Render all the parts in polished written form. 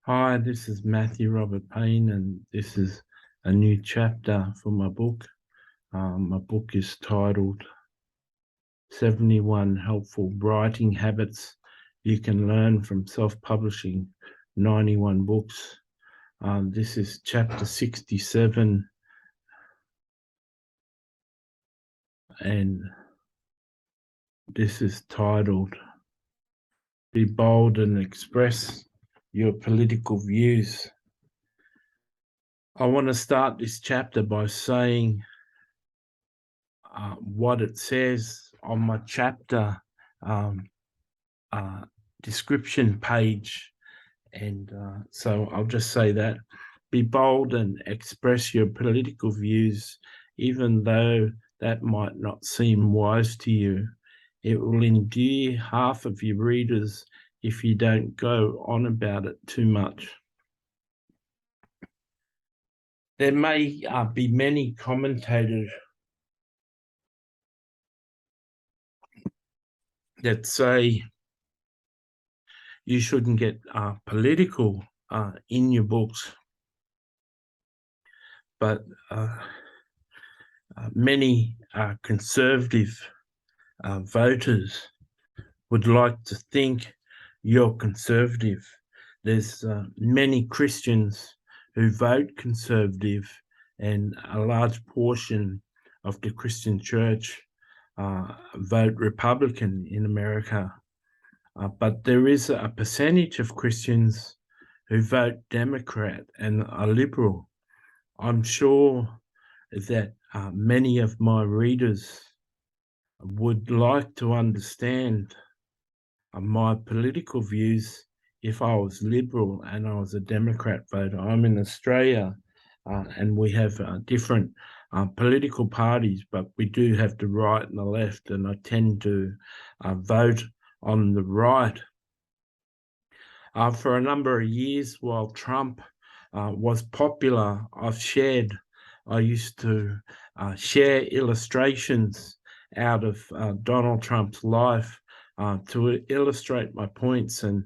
Hi, this is Matthew Robert Payne, and this is a new chapter for my book. My book is titled 71 Helpful Writing Habits You Can Learn from Self-Publishing 91 Books. This is chapter 67, and this is titled Be Bold and Express Your Political Views. I want to start this chapter by saying what it says on my chapter um, description page. And so I'll just say that. Be bold and express your political views, even though that might not seem wise to you. It will endear half of your readers if you don't go on about it too much. There may be many commentators that say you shouldn't get political in your books, but many conservative voters would like to think you're conservative. There's many Christians who vote conservative, and a large portion of the Christian church vote Republican in America. But there is a percentage of Christians who vote Democrat and are liberal. I'm sure that many of my readers would like to understand my political views if I was liberal and I was a Democrat voter. I'm in Australia and we have different political parties, but we do have the right and the left, and I tend to vote on the right. For a number of years while Trump was popular, I used to share illustrations out of Donald Trump's life to illustrate my points, and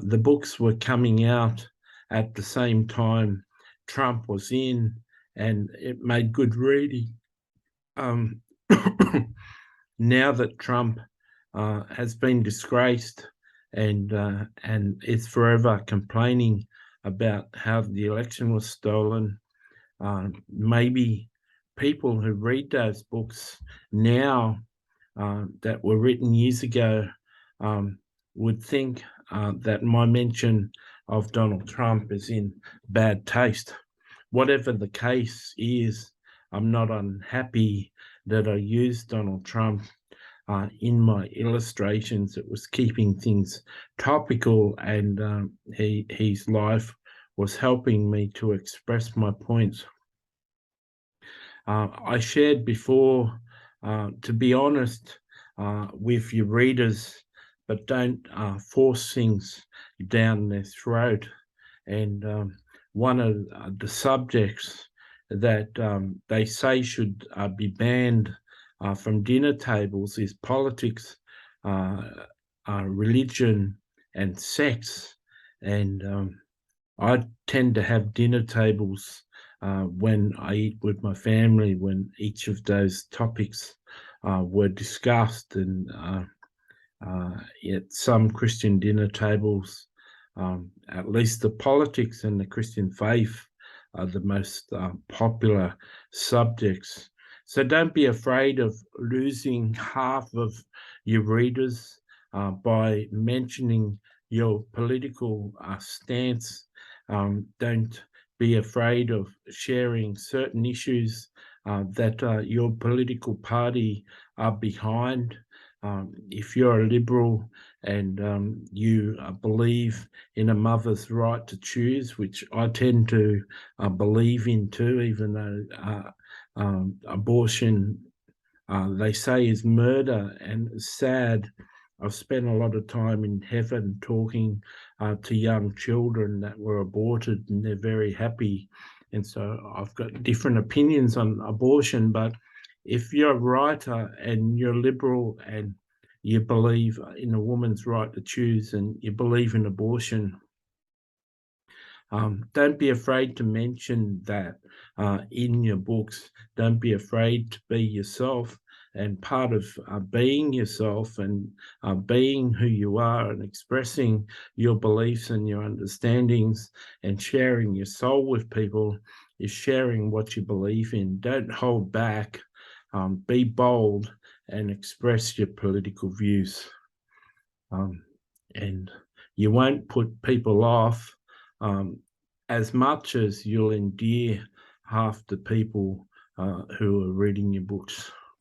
the books were coming out at the same time Trump was in, and it made good reading. Now that Trump has been disgraced and is forever complaining about how the election was stolen, maybe people who read those books now that were written years ago would think that my mention of Donald Trump is in bad taste. Whatever the case is, I'm not unhappy that I used Donald Trump in my illustrations. It was keeping things topical, and his life was helping me to express my points. I shared before, to be honest with your readers, but don't force things down their throat. And one of the subjects that they say should be banned from dinner tables is politics, religion, and sex. And I tend to have dinner tables when I eat with my family, when each of those topics were discussed. And at some Christian dinner tables, at least the politics and the Christian faith are the most popular subjects. So don't be afraid of losing half of your readers by mentioning your political stance. Don't be afraid of sharing certain issues that your political party are behind. If you're a liberal and you believe in a mother's right to choose, which I tend to believe in too, even though abortion, they say, is murder, and it's sad. I've spent a lot of time in heaven talking to young children that were aborted, and they're very happy. And so I've got different opinions on abortion, but if you're a writer and you're liberal and you believe in a woman's right to choose and you believe in abortion, Don't be afraid to mention that in your books. Don't be afraid to be yourself. And part of being yourself and being who you are and expressing your beliefs and your understandings and sharing your soul with people is sharing what you believe in. Don't hold back. Be bold and express your political views. And you won't put people off as much as you'll endear half the people who are reading your books.